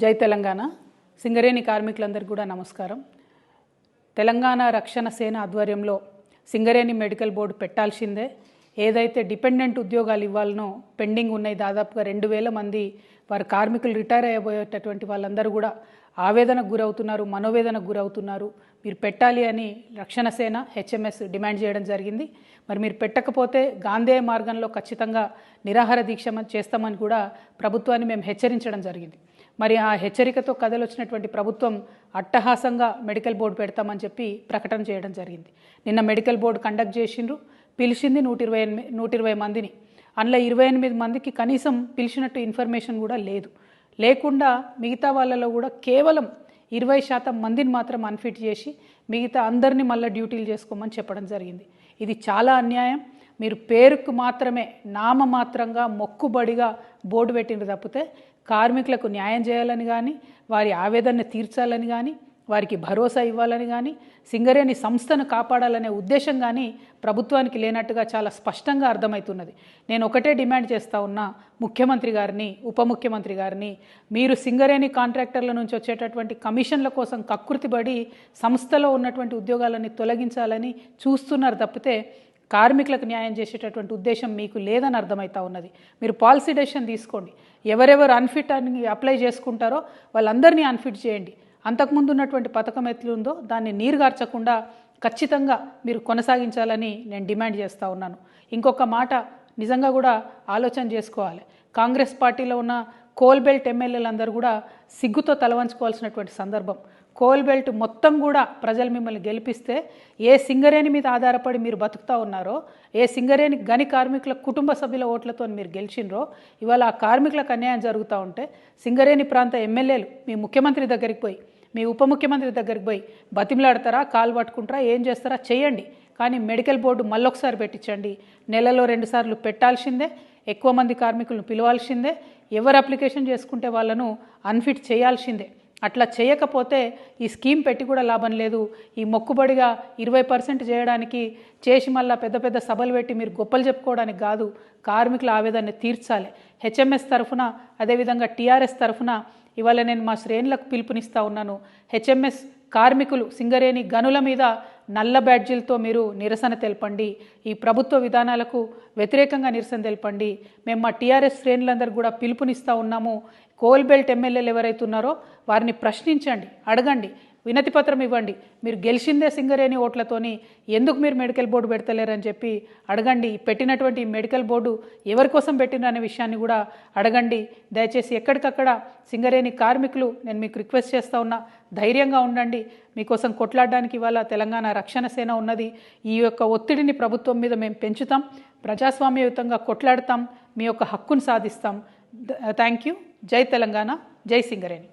జై తెలంగాణ. సింగరేణి కార్మికులందరికీ కూడా నమస్కారం. తెలంగాణ రక్షణ సేన ఆధ్వర్యంలో సింగరేణి మెడికల్ బోర్డు పెట్టాల్సిందే. ఏదైతే డిపెండెంట్ ఉద్యోగాలు ఇవ్వాలనో పెండింగ్ ఉన్నాయి, దాదాపుగా 2000 మంది వారి కార్మికులు రిటైర్ అయిపోయేటటువంటి వాళ్ళందరూ కూడా ఆవేదనకు గురవుతున్నారు, మనోవేదనకు గురవుతున్నారు. మీరు పెట్టాలి అని రక్షణ సేన హెచ్ఎంఎస్ డిమాండ్ చేయడం జరిగింది. మరి మీరు పెట్టకపోతే గాంధేయ మార్గంలో ఖచ్చితంగా నిరాహార దీక్ష చేస్తామని కూడా ప్రభుత్వాన్ని మేము హెచ్చరించడం జరిగింది. మరి ఆ హెచ్చరికతో కథలొచ్చినటువంటి ప్రభుత్వం అట్టహాసంగా మెడికల్ బోర్డు పెడతామని చెప్పి ప్రకటన చేయడం జరిగింది. నిన్న మెడికల్ బోర్డు కండక్ట్ చేసిండ్రు, పిలిచింది 120 మందిని. అందులో 28 మందికి కనీసం పిలిచినట్టు ఇన్ఫర్మేషన్ కూడా లేదు. లేకుండా మిగతా వాళ్ళలో కూడా కేవలం 20% మందిని మాత్రం అన్ఫిట్ చేసి మిగతా అందరినీ మళ్ళీ డ్యూటీలు చేసుకోమని చెప్పడం జరిగింది. ఇది చాలా అన్యాయం. మీరు పేరుకు మాత్రమే నామమాత్రంగా మొక్కుబడిగా బోర్డు పెట్టిండ్రు తప్పితే కార్మికులకు న్యాయం చేయాలని కానీ, వారి ఆవేదన తీర్చాలని కానీ, వారికి భరోసా ఇవ్వాలని కానీ, సింగరేణి సంస్థను కాపాడాలనే ఉద్దేశం కానీ ప్రభుత్వానికి లేనట్టుగా చాలా స్పష్టంగా అర్థమవుతున్నది. నేను ఒకటే డిమాండ్ చేస్తూ ఉన్నా, ముఖ్యమంత్రి గారిని, ఉప ముఖ్యమంత్రి గారిని, మీరు సింగరేణి కాంట్రాక్టర్ల నుంచి వచ్చేటటువంటి కమిషన్ల కోసం కక్కుర్తిపడి సంస్థలో ఉన్నటువంటి ఉద్యోగాలని తొలగించాలని చూస్తున్నారు తప్పితే కార్మికులకు న్యాయం చేసేటటువంటి ఉద్దేశం మీకు లేదని అర్థమవుతా ఉన్నది. మీరు పాలసీ డెసిషన్ తీసుకోండి. ఎవరెవరు అన్ఫిట్ అని అప్లై చేసుకుంటారో వాళ్ళందరినీ అన్ఫిట్ చేయండి. అంతకుముందు ఉన్నటువంటి పథకం ఎట్లుందో దాన్ని నీరుగార్చకుండా ఖచ్చితంగా మీరు కొనసాగించాలని నేను డిమాండ్ చేస్తూ ఉన్నాను. ఇంకొక మాట నిజంగా కూడా ఆలోచన చేసుకోవాలి. కాంగ్రెస్ పార్టీలో ఉన్న కోల్ బెల్ట్ ఎమ్మెల్యేలందరూ కూడా సిగ్గుతో తలవంచుకోవాల్సినటువంటి సందర్భం. కోల్ బెల్ట్ మొత్తం కూడా ప్రజలు మిమ్మల్ని గెలిపిస్తే ఏ సింగరేణి మీద ఆధారపడి మీరు బతుకుతూ ఉన్నారో, ఏ సింగరేణి గని కార్మికుల కుటుంబ సభ్యుల ఓట్లతో మీరు గెలిచినరో, ఇవాళ ఆ కార్మికులకు అన్యాయం జరుగుతూ ఉంటే సింగరేణి ప్రాంత ఎమ్మెల్యేలు మీ ముఖ్యమంత్రి దగ్గరికి పోయి, మీ ఉప ముఖ్యమంత్రి దగ్గరికి పోయి బతిమలాడతారా, కాలు పట్టుకుంటారా, ఏం చేస్తారా చేయండి. కానీ మెడికల్ బోర్డు మళ్ళొకసారి పెట్టించండి. నెలలో 2 సార్లు పెట్టాల్సిందే. ఎక్కువ మంది కార్మికులను పిలవాల్సిందే. ఎవరు అప్లికేషన్ చేసుకుంటే వాళ్ళను అన్ఫిట్ చేయాల్సిందే. అట్లా చేయకపోతే ఈ స్కీమ్ పెట్టి కూడా లాభం లేదు. ఈ మొక్కుబడిగా 20% చేయడానికి చేసి మళ్ళీ పెద్ద పెద్ద సభలు పెట్టి మీరు గొప్పలు చెప్పుకోవడానికి కాదు, కార్మికుల ఆవేదన తీర్చాలి. హెచ్ఎంఎస్ తరఫున, అదేవిధంగా టీఆర్ఎస్ తరఫున ఇవాళ నేను మా శ్రేణులకు పిలుపునిస్తూ ఉన్నాను. హెచ్ఎంఎస్ కార్మికులు సింగరేణి గనుల మీద నల్ల బ్యాడ్జీలతో మీరు నిరసన తెలపండి. ఈ ప్రభుత్వ విధానాలకు వ్యతిరేకంగా నిరసన తెలపండి. మేము మా టీఆర్ఎస్ శ్రేణులందరూ కూడా పిలుపునిస్తూ ఉన్నాము. కోల్ బెల్ట్ ఎమ్మెల్యేలు ఎవరైతే ఉన్నారో వారిని ప్రశ్నించండి, అడగండి, వినతి పత్రం ఇవ్వండి. మీరు గెలిచిందే సింగరేణి ఓట్లతోని ఎందుకు మీరు మెడికల్ బోర్డు పెడతలేరని చెప్పి అడగండి. పెట్టినటువంటి మెడికల్ బోర్డు ఎవరి కోసం పెట్టిన అనే విషయాన్ని కూడా అడగండి. దయచేసి ఎక్కడికక్కడ సింగరేణి కార్మికులు, నేను మీకు రిక్వెస్ట్ చేస్తూ ఉన్నా, ధైర్యంగా ఉండండి. మీకోసం కొట్లాడడానికి ఇవాళ తెలంగాణ రక్షణ సేన ఉన్నది. ఈ యొక్క ఒత్తిడిని ప్రభుత్వం మీద మేము పెంచుతాం, ప్రజాస్వామ్యయుతంగా కొట్లాడతాం, మీ యొక్క హక్కును సాధిస్తాం. Thank you. జై తెలంగాణ, జై సింగరేణి.